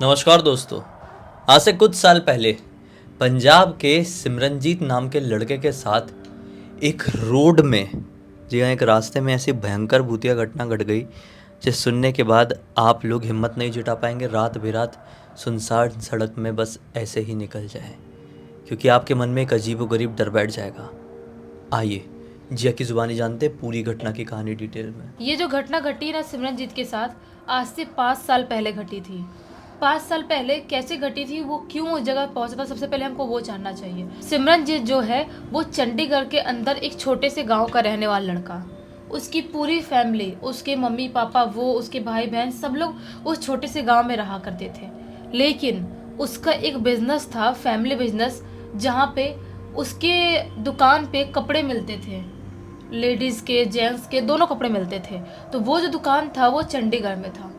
नमस्कार दोस्तों। आज से कुछ साल पहले पंजाब के सिमरनजीत नाम के लड़के के साथ एक रोड में, जी हाँ, एक रास्ते में ऐसी भयंकर भूतिया घटना घट गई जिस सुनने के बाद आप लोग हिम्मत नहीं जुटा पाएंगे रात बेरात सुनसान सड़क में बस ऐसे ही निकल जाए, क्योंकि आपके मन में एक अजीबोगरीब डर बैठ जाएगा। आइए जिया की जुबानी जानते हैं पूरी घटना की कहानी डिटेल में। ये जो घटना घटी ना सिमरनजीत के साथ, आज से 5 साल पहले घटी थी। 5 साल पहले कैसे घटी थी, वो क्यों उस जगह पहुंचा था, सबसे पहले हमको वो जानना चाहिए। सिमरनजीत जो है वो चंडीगढ़ के अंदर एक छोटे से गांव का रहने वाला लड़का। उसकी पूरी फैमिली, उसके मम्मी पापा, वो उसके भाई बहन, सब लोग उस छोटे से गांव में रहा करते थे। लेकिन उसका एक बिजनेस था, फैमिली बिजनेस, जहाँ पे उसके दुकान पे कपड़े मिलते थे, लेडीज़ के जेंट्स के दोनों कपड़े मिलते थे। तो वो जो दुकान था वो चंडीगढ़ में था।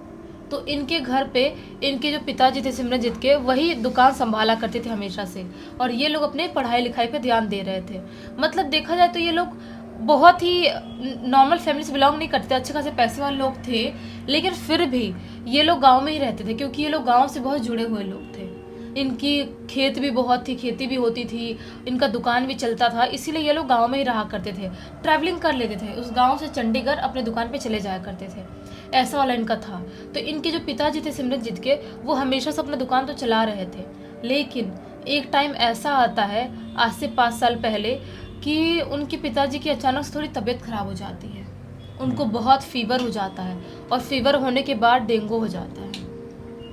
तो इनके घर पे इनके जो पिताजी थे सिमरनजीत के, वही दुकान संभाला करते थे हमेशा से, और ये लोग अपने पढ़ाई लिखाई पे ध्यान दे रहे थे। मतलब देखा जाए तो ये लोग बहुत ही नॉर्मल फैमिली से बिलोंग नहीं करते, अच्छे खासे पैसे वाले लोग थे, लेकिन फिर भी ये लोग गांव में ही रहते थे, क्योंकि ये लोग गांव से बहुत जुड़े हुए लोग थे। इनकी खेत भी बहुत थी, खेती भी होती थी, इनका दुकान भी चलता था, इसीलिए ये लोग गांव में ही रहा करते थे। ट्रैवलिंग कर लेते थे, उस गांव से चंडीगढ़ अपने दुकान पे चले जाया करते थे। ऐसा वाला इनका था। तो इनके जो पिताजी थे सिमरनजीत के, वो हमेशा से अपना दुकान तो चला रहे थे, लेकिन एक टाइम ऐसा आता है आज से 5 साल पहले कि उनके पिताजी की अचानक से थोड़ी तबीयत खराब हो जाती है। उनको बहुत फीवर हो जाता है, और फीवर होने के बाद डेंगू हो जाता है।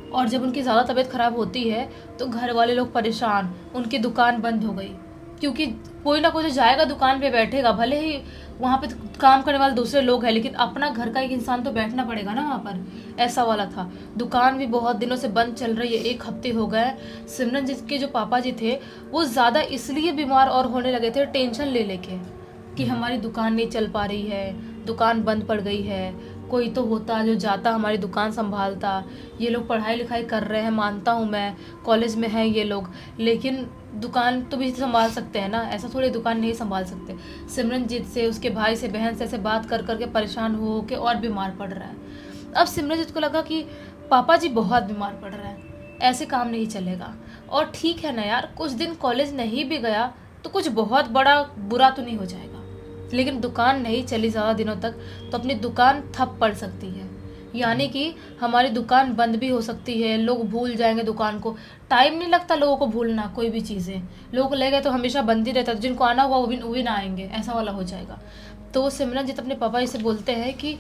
और जब उनकी ज़्यादा तबीयत ख़राब होती है तो घर वाले लोग परेशान, उनकी दुकान बंद हो गई, क्योंकि कोई ना कोई तो जाएगा दुकान पे बैठेगा, भले ही वहाँ पे काम करने वाले दूसरे लोग हैं, लेकिन अपना घर का एक इंसान तो बैठना पड़ेगा ना वहाँ पर। ऐसा वाला था। दुकान भी बहुत दिनों से बंद चल रही है, 1 हफ्ते हो गए। सिमरनजीत के जो पापा जी थे वो ज़्यादा इसलिए बीमार और होने लगे थे, टेंशन ले लेके, कि हमारी दुकान नहीं चल पा रही है, दुकान बंद पड़ गई है, कोई तो होता जो जाता हमारी दुकान संभालता। ये लोग पढ़ाई लिखाई कर रहे हैं, मानता हूँ मैं, कॉलेज में हैं ये लोग, लेकिन दुकान तो भी संभाल सकते हैं ना, ऐसा थोड़ी दुकान नहीं संभाल सकते। सिमरनजीत से, उसके भाई से, बहन से ऐसे बात कर करके परेशान हो के और बीमार पड़ रहा है। अब सिमरनजीत को लगा कि पापा जी बहुत बीमार पड़ रहे हैं, ऐसे काम नहीं चलेगा। और ठीक है ना यार, कुछ दिन कॉलेज नहीं भी गया तो कुछ बहुत बड़ा बुरा तो नहीं हो जाएगा, लेकिन दुकान नहीं चली ज़्यादा दिनों तक तो अपनी दुकान ठप पड़ सकती है, यानी कि हमारी दुकान बंद भी हो सकती है, लोग भूल जाएंगे दुकान को। टाइम नहीं लगता लोगों को भूलना कोई भी चीज़ें, लोगों को लगेगा तो हमेशा बंद ही रहता है, तो जिनको आना हुआ वो भी ना आएंगे, ऐसा वाला हो जाएगा। तो वो सिमरनजीत अपने पापा जी से बोलते हैं कि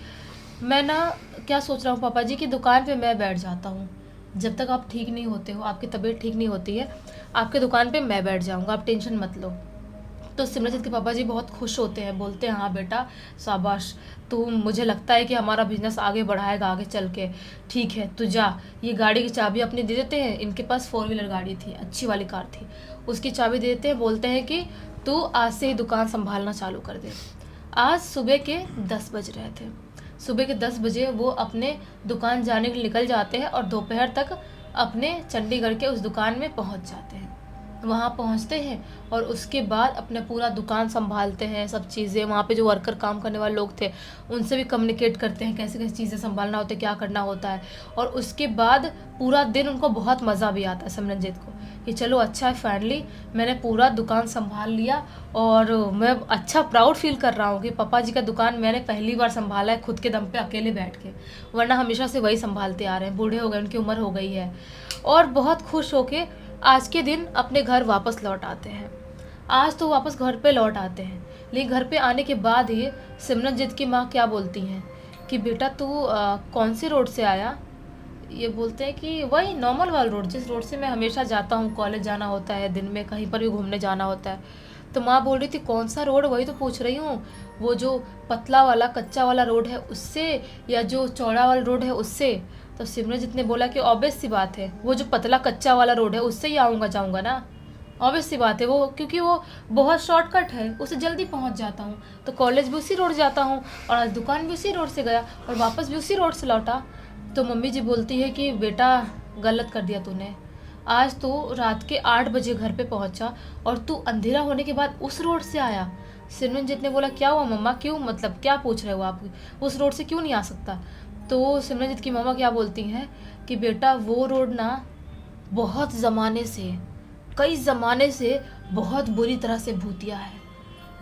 मैं ना क्या सोच रहा हूँ पापा जी, की दुकान पर मैं बैठ जाता हूँ, जब तक आप ठीक नहीं होते हो, आपकी तबीयत ठीक नहीं होती है, आपके दुकान पर मैं बैठ जाऊँगा, आप टेंशन मत लो। तो सिमरनजीत के पापा जी बहुत खुश होते हैं, बोलते हैं हाँ बेटा शाबाश, तू, मुझे लगता है कि हमारा बिजनेस आगे बढ़ाएगा आगे चल के, ठीक है तू जा, ये गाड़ी की चाबी अपनी दे देते हैं, इनके पास 4 व्हीलर गाड़ी थी, अच्छी वाली कार थी, उसकी चाबी दे देते हैं, बोलते हैं कि तू आज से ही दुकान संभालना चालू कर दे। आज सुबह के 10 बज रहे थे। सुबह के 10 बजे वो अपने दुकान जाने के लिए निकल जाते हैं और दोपहर तक अपने चंडीगढ़ के उस दुकान में पहुंच जाते हैं। वहाँ पहुँचते हैं और उसके बाद अपना पूरा दुकान संभालते हैं, सब चीज़ें, वहाँ पे जो वर्कर काम करने वाले लोग थे उनसे भी कम्युनिकेट करते हैं कैसे कैसे चीज़ें संभालना होता है, क्या करना होता है। और उसके बाद पूरा दिन उनको बहुत मज़ा भी आता है सिमरनजीत को, कि चलो अच्छा है, फाइनली मैंने पूरा दुकान संभाल लिया, और मैं अच्छा प्राउड फील कर रहा हूँ कि पापा जी का दुकान मैंने पहली बार संभाला है खुद के दम पे अकेले बैठ के, वरना हमेशा से वही संभालते आ रहे हैं, बूढ़े हो गए, उनकी उम्र हो गई है। और बहुत खुश होके आज के दिन अपने घर वापस लौट आते हैं। आज तो वापस घर पे लौट आते हैं, लेकिन घर पे आने के बाद ही सिमरनजीत की माँ क्या बोलती हैं कि बेटा तू कौन सी रोड से आया। ये बोलते हैं कि वही नॉर्मल वाला रोड, जिस रोड से मैं हमेशा जाता हूँ, कॉलेज जाना होता है, दिन में कहीं पर भी घूमने जाना होता है। तो माँ बोल रही थी कौन सा रोड, वही तो पूछ रही हूँ, वो जो पतला वाला कच्चा वाला रोड है उससे, या जो चौड़ा वाला रोड है उससे। तो सिमरनजीत ने बोला कि ऑब्वियस सी बात है, वो जो पतला कच्चा वाला रोड है उससे ही आऊँगा जाऊँगा ना, ऑब्वियस सी बात है वो, क्योंकि वो बहुत शॉर्टकट है, उससे जल्दी पहुंच जाता हूँ। तो कॉलेज भी उसी रोड जाता हूँ, और आज दुकान भी उसी रोड से गया, और वापस भी उसी रोड से लौटा। तो मम्मी जी बोलती है कि बेटा गलत कर दिया तूने, आज तू रात के 8 बजे घर पे पहुंचा और तू अंधेरा होने के बाद उस रोड से आया। सिमरनजीत ने बोला क्या हुआ मम्मा, क्यों, मतलब क्या पूछ रहे हो आप, उस रोड से क्यों नहीं आ सकता। तो सिमरनजीत की मम्मा क्या बोलती हैं कि बेटा वो रोड ना बहुत ज़माने से, कई ज़माने से बहुत बुरी तरह से भूतिया है।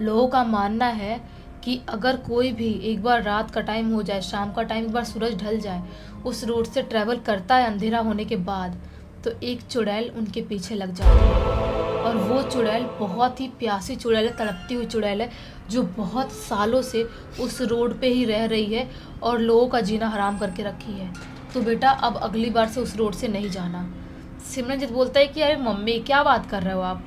लोगों का मानना है कि अगर कोई भी एक बार रात का टाइम हो जाए, शाम का टाइम, एक बार सूरज ढल जाए, उस रोड से ट्रैवल करता है अंधेरा होने के बाद, तो एक चुड़ैल उनके पीछे लग जाती है। और वो चुड़ैल बहुत ही प्यासी चुड़ैल है, तड़पती हुई चुड़ैल है, जो बहुत सालों से उस रोड पे ही रह रही है और लोगों का जीना हराम करके रखी है। तो बेटा अब अगली बार से उस रोड से नहीं जाना। सिमरनजीत बोलता है कि अरे मम्मी क्या बात कर रहे हो आप,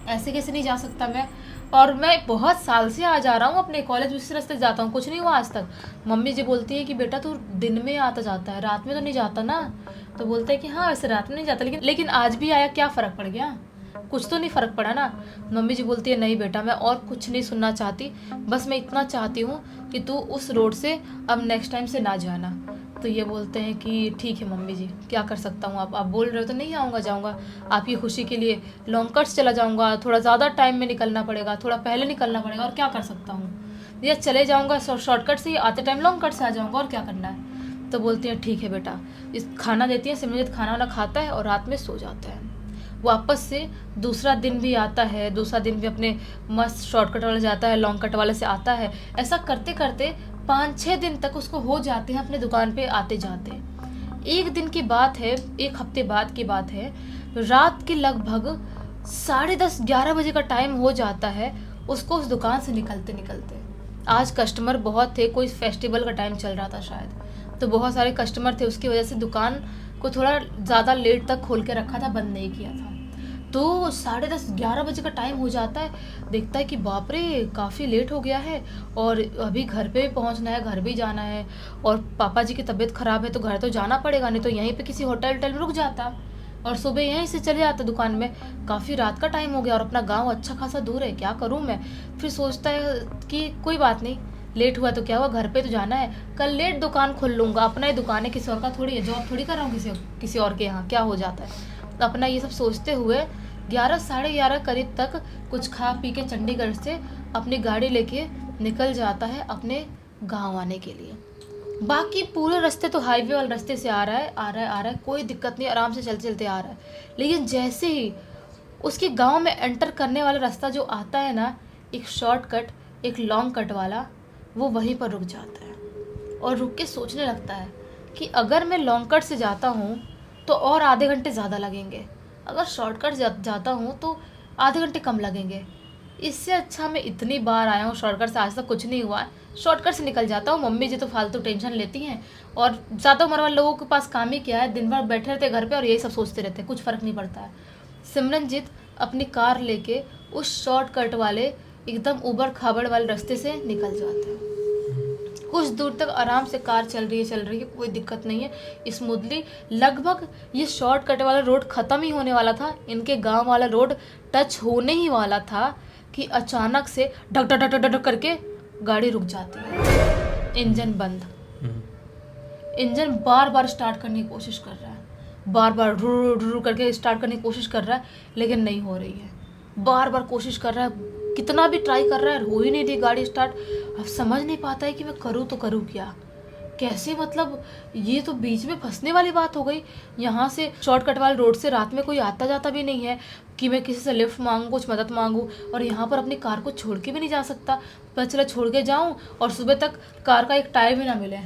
ऐसे कैसे नहीं जा सकता मैं, और मैं बहुत साल से आ जा रहा हूँ अपने कॉलेज, उसी रास्ते जाता हूँ, कुछ नहीं हुआ आज तक। मम्मी जी बोलती है कि बेटा तू दिन में आता जाता है, रात में तो नहीं जाता ना। तो बोलता है कि हाँ वैसे रात में नहीं जाता, लेकिन आज भी आया, क्या फ़र्क पड़ गया, कुछ तो नहीं फ़र्क पड़ा ना। मम्मी जी बोलती है नहीं बेटा मैं और कुछ नहीं सुनना चाहती, बस मैं इतना चाहती हूँ कि तू उस रोड से अब नेक्स्ट टाइम से ना जाना। तो ये बोलते हैं कि ठीक है मम्मी जी, क्या कर सकता हूँ, आप बोल रहे हो तो नहीं आऊँगा, जाऊँगा आपकी खुशी के लिए लॉन्ग कट्स चला जाऊँगा, थोड़ा ज़्यादा टाइम में निकलना पड़ेगा, थोड़ा पहले निकलना पड़ेगा, और क्या कर सकता हूँ, या चले जाऊँगा शॉर्टकट से ही, आते टाइम लॉन्ग कट से आ जाऊँगा, और क्या करना है। तो बोलती हैं ठीक है बेटा। इस खाना देती है, सिमरनजीत खाना वाना खाता है और रात में सो जाता है। वापस से दूसरा दिन भी आता है, दूसरा दिन भी अपने मस्त शॉर्टकट वाले जाता है, लॉन्ग कट वाले से आता है। ऐसा करते करते 5-6 दिन तक उसको हो जाते हैं अपने दुकान पे आते जाते। एक दिन की बात है, एक हफ्ते बाद की बात है, रात के लगभग 10:30-11 बजे का टाइम हो जाता है उसको उस दुकान से निकलते निकलते। आज कस्टमर बहुत थे, कोई फेस्टिवल का टाइम चल रहा था शायद, तो बहुत सारे कस्टमर थे, उसकी वजह से दुकान को थोड़ा ज़्यादा लेट तक खोल के रखा था, बंद नहीं किया था। तो 10:30-11 बजे का टाइम हो जाता है, देखता है कि बाप रे काफ़ी लेट हो गया है, और अभी घर पे भी पहुंचना है, घर भी जाना है, और पापा जी की तबीयत ख़राब है तो घर तो जाना पड़ेगा, नहीं तो यहीं पे किसी होटल में रुक जाता और सुबह यहीं से चले जाता दुकान में। काफ़ी रात का टाइम हो गया और अपना गांव अच्छा खासा दूर है, क्या करूं मैं। फिर सोचता है कि कोई बात नहीं, लेट हुआ तो क्या हुआ, घर पे तो जाना है, कल लेट दुकान खोल लूँगा, अपना ही दुकान है, किसी और का थोड़ी है, जॉब थोड़ी कर रहा हूँ किसी और के यहाँ, क्या हो जाता है। तो अपना ये सब सोचते हुए 11-11:30 करीब तक कुछ खा पी के चंडीगढ़ से अपनी गाड़ी लेके निकल जाता है अपने गांव आने के लिए। बाकी पूरे रास्ते तो हाईवे वाले रास्ते से आ रहा है, कोई दिक्कत नहीं, आराम से चलते चलते आ रहा है। लेकिन जैसे ही उसके गांव में एंटर करने वाला रास्ता जो आता है ना, एक शॉर्टकट, एक लॉन्ग कट वाला, वो वहीं पर रुक जाता है और रुक के सोचने लगता है कि अगर मैं लॉन्ग कट से जाता हूँ तो और आधे घंटे ज़्यादा लगेंगे, अगर शॉर्टकट जाता हूँ तो आधे घंटे कम लगेंगे। इससे अच्छा मैं इतनी बार आया हूँ शॉर्टकट से, आज तक कुछ नहीं हुआ है, शॉर्टकट से निकल जाता हूँ। मम्मी जी तो फालतू टेंशन लेती हैं, और ज़्यादा उम्र वाले लोगों के पास काम ही क्या है, दिन भर बैठे रहते हैं घर पे और यही सब सोचते रहते हैं, कुछ फ़र्क नहीं पड़ता है। सिमरनजीत अपनी कार लेके उस शॉर्टकट वाले एकदम उबड़ खाबड़ वाले रास्ते से निकल जाते हैं। कुछ दूर तक आराम से कार चल रही है, कोई दिक्कत नहीं है, स्मूथली। लगभग ये शॉर्टकट वाला रोड ख़त्म ही होने वाला था, इनके गांव वाला रोड टच होने ही वाला था कि अचानक से ढक ढक ढक ढक ढक करके गाड़ी रुक जाती है। इंजन बंद, इंजन बार बार स्टार्ट करने की कोशिश कर रहा है, बार बार ढुर करके स्टार्ट करने की कोशिश कर रहा है, लेकिन नहीं हो रही है। बार बार कोशिश कर रहा है, कितना भी ट्राई कर रहा है, हो ही नहीं रही गाड़ी स्टार्ट। अब समझ नहीं पाता है कि मैं करूँ तो करूँ क्या, कैसे, मतलब ये तो बीच में फंसने वाली बात हो गई। यहाँ से शॉर्टकट वाले रोड से रात में कोई आता जाता भी नहीं है कि मैं किसी से लिफ्ट मांगूँ, कुछ मदद मांगूँ, और यहाँ पर अपनी कार को छोड़ के भी नहीं जा सकता। पता चला छोड़ के जाऊँ और सुबह तक कार का एक टायर भी ना मिले,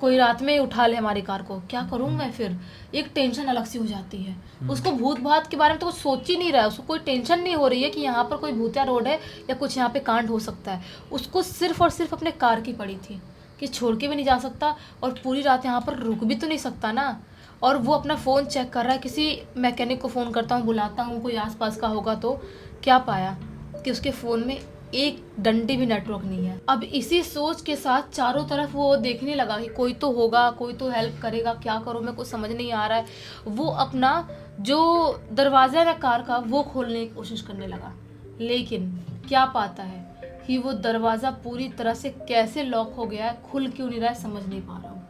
कोई रात में उठा ले हमारी कार को, क्या करूँ मैं। फिर एक टेंशन अलग सी हो जाती है उसको, भूत भात के बारे में तो कुछ सोच ही नहीं रहा है, उसको कोई टेंशन नहीं हो रही है कि यहाँ पर कोई भूतिया रोड है या कुछ यहाँ पे कांड हो सकता है। उसको सिर्फ और सिर्फ अपने कार की पड़ी थी कि छोड़ के भी नहीं जा सकता और पूरी रात यहाँ पर रुक भी तो नहीं सकता ना। और वो अपना फ़ोन चेक कर रहा है, किसी मैकेनिक को फ़ोन करता हूँ, बुलाता हूँ, कोई आसपास का होगा तो। क्या पाया कि उसके फ़ोन में एक डंडी भी नेटवर्क नहीं है। अब इसी सोच के साथ चारों तरफ वो देखने लगा कि कोई तो होगा, कोई तो हेल्प करेगा, क्या करूँ मैं, कुछ समझ नहीं आ रहा है। वो अपना जो दरवाज़ा है कार का वो खोलने की कोशिश करने लगा, लेकिन क्या पाता है कि वो दरवाज़ा पूरी तरह से कैसे लॉक हो गया है, खुल क्यों नहीं रहा है, समझ नहीं पा रहा हूँ।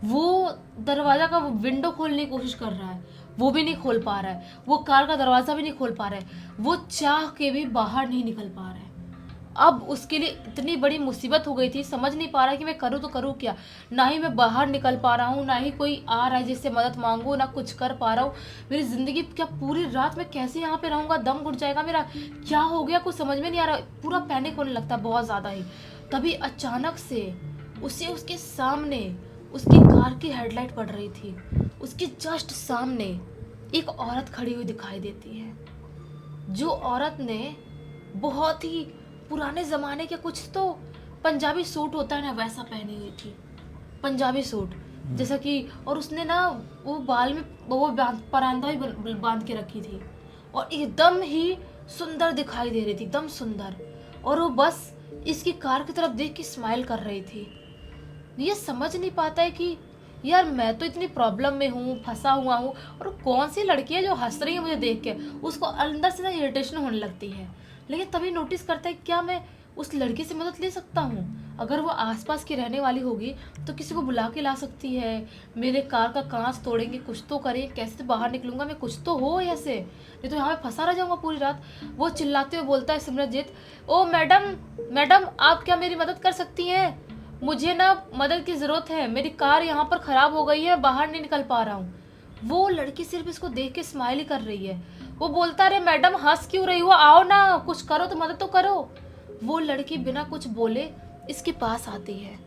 वो दरवाज़ा का विंडो खोलने की कोशिश कर रहा है, वो भी नहीं खोल पा रहा है। वो कार का दरवाज़ा भी नहीं खोल पा रहा है, वो चाह के भी बाहर नहीं निकल पा रहा है। अब उसके लिए इतनी बड़ी मुसीबत हो गई थी, समझ नहीं पा रहा कि मैं करूँ तो करूँ क्या। ना ही मैं बाहर निकल पा रहा हूँ, ना ही कोई आ रहा है जिससे मदद मांगू, ना कुछ कर पा रहा हूँ। मेरी ज़िंदगी क्या पूरी रात मैं कैसे यहाँ पे रहूँगा, दम घुट जाएगा मेरा, क्या हो गया कुछ समझ में नहीं आ रहा। पूरा पैनिक होने लगता है बहुत ज़्यादा ही। तभी अचानक से उसे उसके सामने उसकी कार की हेडलाइट पड़ रही थी। उसके जस्ट सामने एक औरत खड़ी हुई दिखाई देती है। जो औरत ने बहुत ही पुराने ज़माने के कुछ तो पंजाबी सूट होता है ना, वैसा पहनी हुई थी, पंजाबी सूट जैसा कि। और उसने ना वो बाल में वो परांदा भी बांध के रखी थी और एकदम ही सुंदर दिखाई दे रही थी, एकदम सुंदर। और वो बस इसकी कार की तरफ देख के स्माइल कर रही थी। ये समझ नहीं पाता है कि यार मैं तो इतनी प्रॉब्लम में हूँ, फंसा हुआ हूँ, और कौन सी लड़की है जो हंस रही है मुझे देख के। उसको अंदर से ना इरिटेशन होने लगती है। लेकिन तभी नोटिस करता है क्या मैं उस लड़की से मदद ले सकता हूँ। अगर वो आसपास की रहने वाली होगी तो किसी को बुला के ला सकती है, मेरे कार का कांच तोड़ेंगे, कुछ तो करें, कैसे तो बाहर निकलूंगा मैं, कुछ तो हो ऐसे, नहीं तो यहाँ पे फंसा रह जाऊंगा पूरी रात। वो चिल्लाते हुए बोलता है सिमरनजीत, ओ मैडम मैडम आप क्या मेरी मदद कर सकती हैं? मुझे ना मदद की ज़रूरत है, मेरी कार यहाँ पर ख़राब हो गई है, बाहर नहीं निकल पा रहा हूँ। वो लड़की सिर्फ इसको देख के स्माइल ही कर रही है। वो बोलता, अरे मैडम हंस क्यों रही हो, आओ ना, कुछ करो तो मदद तो करो। वो लड़की बिना कुछ बोले इसके पास आती है,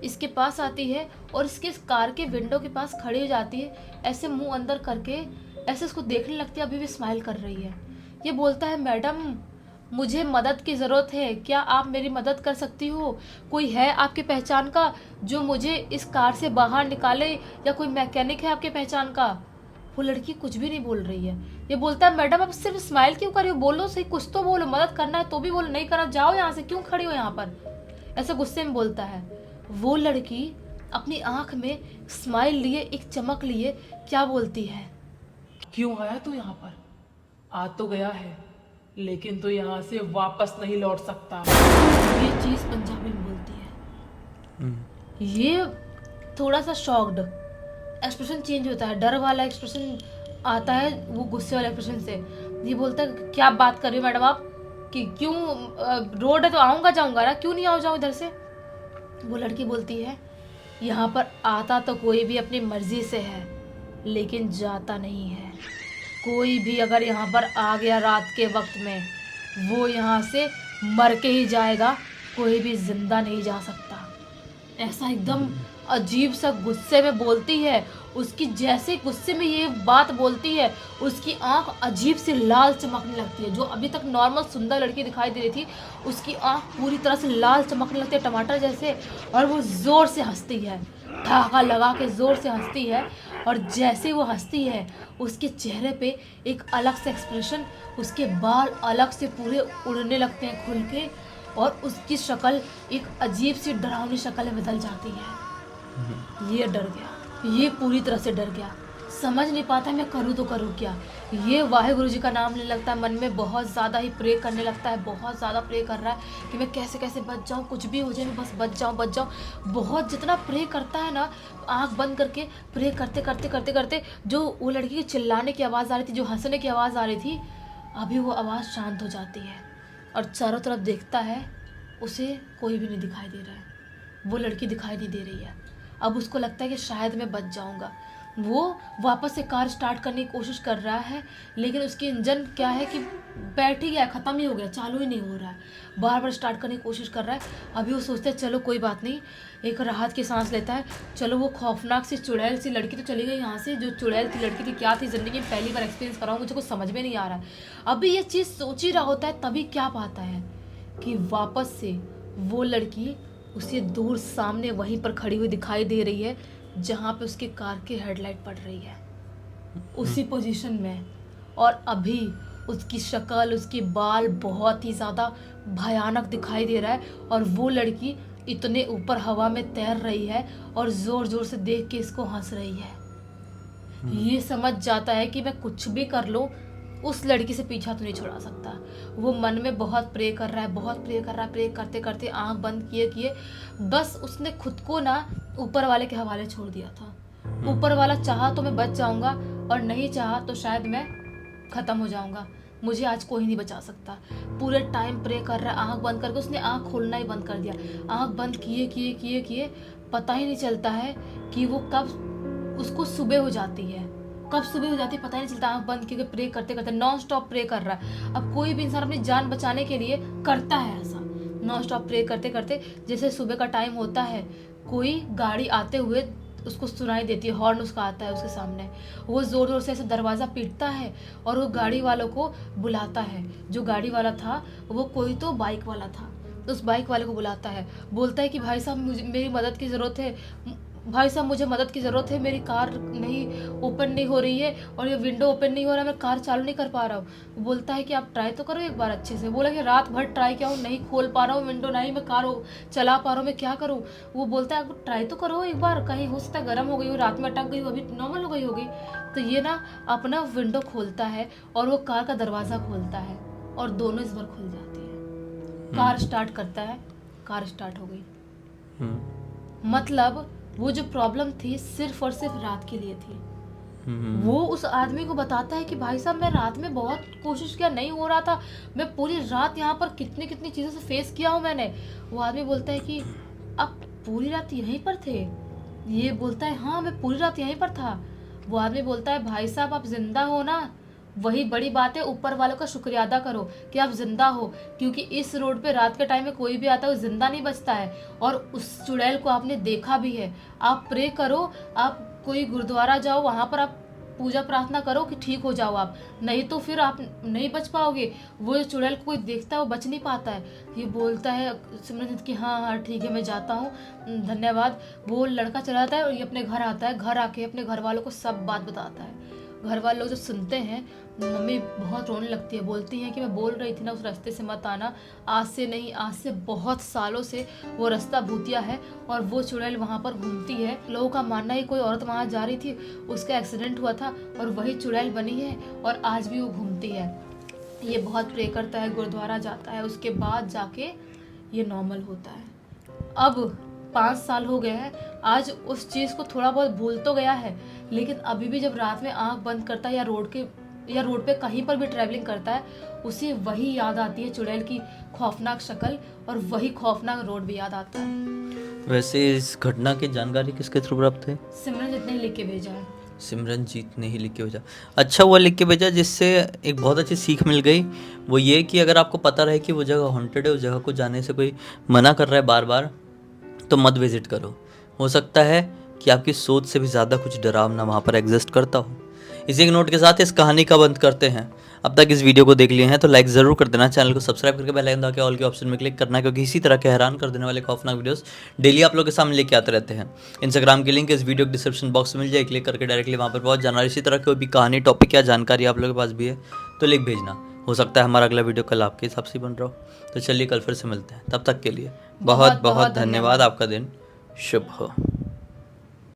इसके पास आती है और इसके कार के विंडो के पास खड़ी हो जाती है, ऐसे मुंह अंदर करके ऐसे उसको देखने लगती है, अभी भी स्माइल कर रही है। ये बोलता है, मैडम मुझे मदद की ज़रूरत है, क्या आप मेरी मदद कर सकती हो? कोई है आपके पहचान का जो मुझे इस कार से बाहर निकाले, या कोई मैकेनिक है आपके पहचान का? वो लड़की कुछ भी नहीं बोल रही है। ये बोलता है, मैडम आप सिर्फ स्माइल क्यों कर रही हो, बोलो सही, कुछ तो बोलो, मदद करना है तो भी बोलो, नहीं करना जाओ यहाँ से, क्यों खड़ी हो यहाँ पर, ऐसे गुस्से में बोलता है। वो लड़की अपनी आंख में स्माइल लिए, एक चमक लिए, क्या बोलती है, क्यों आया तू यहाँ पर? आ तो गया है लेकिन तू यहाँ से वापस नहीं लौट सकता। ये चीज़ पंजाबी में बोलती है। ये थोड़ा सा शॉक्ड, एक्सप्रेशन चेंज होता है, डर वाला एक्सप्रेशन आता है वो गुस्से वाले एक्सप्रेशन से। ये बोलता है, क्या बात कर रही हो मैडम आप, कि क्यों, रोड है तो आऊँगा जाऊँगा ना, क्यों नहीं जाऊँ इधर से? वो लड़की बोलती है, यहाँ पर आता तो कोई भी अपनी मर्जी से है लेकिन जाता नहीं है। कोई भी अगर यहाँ पर आ गया रात के वक्त में, वो यहाँ से मर के ही जाएगा, कोई भी जिंदा नहीं जा सकता। ऐसा एकदम अजीब सा गुस्से में बोलती है। उसकी जैसे गुस्से में ये बात बोलती है, उसकी आंख अजीब से लाल चमकने लगती है। जो अभी तक नॉर्मल सुंदर लड़की दिखाई दे रही थी, उसकी आंख पूरी तरह से लाल चमकने लगती है, टमाटर जैसे। और वो ज़ोर से हंसती है, ठहाका लगा के ज़ोर से हंसती है। और जैसे वो हंसती है, उसके चेहरे पे एक अलग से एक्सप्रेशन, उसके बाल अलग से पूरे उड़ने लगते हैं खुल के, और उसकी शक्ल एक अजीब सी डरावनी शक्ल में बदल जाती है। ये डर गया, ये पूरी तरह से डर गया, समझ नहीं पाता मैं करूँ तो करूँ क्या। ये वाहेगुरु जी का नाम लेने लगता है, मन में बहुत ज़्यादा ही प्रे करने लगता है, बहुत ज़्यादा प्रे कर रहा है कि मैं कैसे कैसे बच जाऊँ, कुछ भी हो जाए मैं बस बच जाऊँ बच जाऊँ। बहुत जितना प्रे करता है ना, आँख बंद करके प्रे करते करते करते करते, जो वो लड़की की चिल्लाने की आवाज़ आ रही थी, जो हंसने की आवाज़ आ रही थी, अभी वो आवाज़ शांत हो जाती है। और चारों तरफ देखता है, उसे कोई भी नहीं दिखाई दे रहा है, वो लड़की दिखाई नहीं दे रही है। अब उसको लगता है कि शायद मैं बच जाऊंगा। वो वापस से कार स्टार्ट करने की कोशिश कर रहा है, लेकिन उसकी इंजन क्या है कि बैठ ही गया, ख़त्म ही हो गया, चालू ही नहीं हो रहा है। बार बार स्टार्ट करने की कोशिश कर रहा है। अभी वो सोचता है चलो कोई बात नहीं, एक राहत की सांस लेता है। चलो वो खौफनाक सी चुड़ैल सी लड़की तो चली गई यहाँ से। जो चुड़ैल की लड़की थी, क्या थी, ज़िंदगी में पहली बार एक्सपीरियंस कर रहा हूँ, मुझे कुछ समझ में नहीं आ रहा है। अभी ये चीज़ सोच ही रहा होता है, तभी क्या पाता है कि वापस से वो लड़की उसे दूर सामने वहीं पर खड़ी हुई दिखाई दे रही है, जहाँ पे उसके कार की हेडलाइट पड़ रही है, उसी पोजीशन में। और अभी उसकी शक्ल, उसके बाल बहुत ही ज़्यादा भयानक दिखाई दे रहा है। और वो लड़की इतने ऊपर हवा में तैर रही है और ज़ोर ज़ोर से देख के इसको हंस रही है। ये समझ जाता है कि मैं कुछ भी कर लूँ, उस लड़की से पीछा तो नहीं छुड़ा सकता। वो मन में बहुत प्रे कर रहा है, बहुत प्रे कर रहा है। प्रे करते करते आंख बंद किए किए बस उसने खुद को ना ऊपर वाले के हवाले छोड़ दिया था। ऊपर वाला चाहा तो मैं बच जाऊंगा, और नहीं चाहा तो शायद मैं ख़त्म हो जाऊंगा। मुझे आज कोई नहीं बचा सकता। पूरे टाइम प्रे कर रहा है, आंख बंद करके उसने आंख खोलना ही बंद कर दिया। आंख बंद किए किए किए किए पता ही नहीं चलता है कि वो कब उसको सुबह हो जाती है, कब सुबह हो जाती है पता ही नहीं चलता। आंख बंद करके प्रे करते करते नॉन स्टॉप प्रे कर रहा है। अब कोई भी इंसान अपनी जान बचाने के लिए करता है ऐसा, नॉन स्टॉप प्रे करते करते। जैसे सुबह का टाइम होता है, कोई गाड़ी आते हुए उसको सुनाई देती है, हॉर्न उसका आता है उसके सामने, वो ज़ोर ज़ोर से ऐसे दरवाज़ा पीटता है और वो गाड़ी वालों को बुलाता है। जो गाड़ी वाला था वो कोई तो बाइक वाला था, तो उस बाइक वाले को बुलाता है, बोलता है कि भाई साहब मुझे मेरी मदद की ज़रूरत है, भाई साहब मुझे मदद की ज़रूरत है, मेरी कार नहीं ओपन नहीं हो रही है और ये विंडो ओपन नहीं हो रहा है, मैं कार चालू नहीं कर पा रहा हूँ। वो बोलता है कि आप ट्राई तो करो एक बार अच्छे से। बोला कि रात भर ट्राई किया हूँ, नहीं खोल पा रहा हूँ विंडो, नहीं मैं कार चला पा रहा हूँ, मैं क्या करूँ। वो बोलता है आप ट्राई तो करो एक बार, कहीं हो सकता है गर्म हो गई हो, रात में अटक गई हो, अभी नॉर्मल हो गई होगी। तो ये ना अपना विंडो खोलता है और वो कार का दरवाज़ा खोलता है और दोनों इस बार खुल जाती है। कार स्टार्ट करता है, कार स्टार्ट हो गई। मतलब वो जो प्रॉब्लम थी सिर्फ और सिर्फ रात के लिए थी। वो उस आदमी को बताता है कि भाई साहब मैं रात में बहुत कोशिश किया, नहीं हो रहा था, मैं पूरी रात यहाँ पर कितनी कितनी चीज़ों से फेस किया हूँ मैंने। वो आदमी बोलता है कि आप पूरी रात यहीं पर थे? ये बोलता है हाँ मैं पूरी रात यहीं पर था। वो आदमी बोलता है भाई साहब आप जिंदा हो ना, वही बड़ी बात है, ऊपर वालों का शुक्रिया अदा करो कि आप जिंदा हो, क्योंकि इस रोड पे रात के टाइम में कोई भी आता है वो जिंदा नहीं बचता है। और उस चुड़ैल को आपने देखा भी है। आप प्रे करो, आप कोई गुरुद्वारा जाओ, वहाँ पर आप पूजा प्रार्थना करो कि ठीक हो जाओ आप, नहीं तो फिर आप नहीं बच पाओगे। वो चुड़ैल को कोई देखता है वो बच नहीं पाता है। ये बोलता है सिमरनजीत कि हाँ हाँ ठीक है मैं जाता हूँ, धन्यवाद। वो लड़का चला जाता है और ये अपने घर आता है। घर आके अपने घर वालों को सब बात बताता है। घर वाले लोग जो सुनते हैं, मम्मी बहुत रोने लगती है, बोलती हैं कि मैं बोल रही थी ना उस रास्ते से मत आना, आज से नहीं आज से बहुत सालों से वो रास्ता भूतिया है और वो चुड़ैल वहाँ पर घूमती है। लोगों का मानना है कोई औरत वहाँ जा रही थी, उसका एक्सीडेंट हुआ था और वही चुड़ैल बनी है और आज भी वो घूमती है। ये बहुत प्रे करता है, गुरुद्वारा जाता है, उसके बाद जाके ये नॉर्मल होता है। अब 5 साल हो गए हैं, आज उस चीज़ को थोड़ा बहुत भूल तो गया है, लेकिन अभी भी जब रात में आंख बंद करता है या रोड पे कहीं पर भी ट्रैवलिंग करता है, उसे वही याद आती है चुड़ैल की खौफनाक शक्ल और वही खौफनाक रोड भी याद आता है। वैसे इस घटना की जानकारी किसके थ्रू प्राप्त है? सिमरनजीत ने लिख के भेजा है। सिमरनजीत ने ही लिख के भेजा। अच्छा हुआ लिख के भेजा, जिससे एक बहुत अच्छी सीख मिल गई। वो ये कि अगर आपको पता रहे कि वो जगह हॉन्टेड है, उस जगह को जाने से कोई मना कर रहा है बार बार, तो मत विजिट करो। हो सकता है कि आपकी सोच से भी ज़्यादा कुछ डरावना वहाँ पर एग्जिस्ट करता हो। इसी एक नोट के साथ इस कहानी का बंद करते हैं। अब तक इस वीडियो को देख लिए हैं तो लाइक ज़रूर कर देना, चैनल को सब्सक्राइब करके बेल आइकन दबा के ऑल के ऑप्शन में क्लिक करना, क्योंकि इसी तरह के हैरान कर देने वाले खौफनाक वीडियोस डेली आप लोगों के सामने लेके आते रहते हैं। इंस्टाग्राम की लिंक इस वीडियो के डिस्क्रिप्शन बॉक्स में मिल जाए, क्लिक करके डायरेक्टली वहाँ पर पहुँच जाना। इसी तरह कोई भी कहानी, टॉपिक या जानकारी आप लोगों के पास भी है तो लिख भेजना। हो सकता है हमारा अगला वीडियो कल आपके हिसाब से बन रहा हो। तो चलिए कल फिर से मिलते हैं, तब तक के लिए बहुत बहुत धन्यवाद। आपका दिन शुभ हो।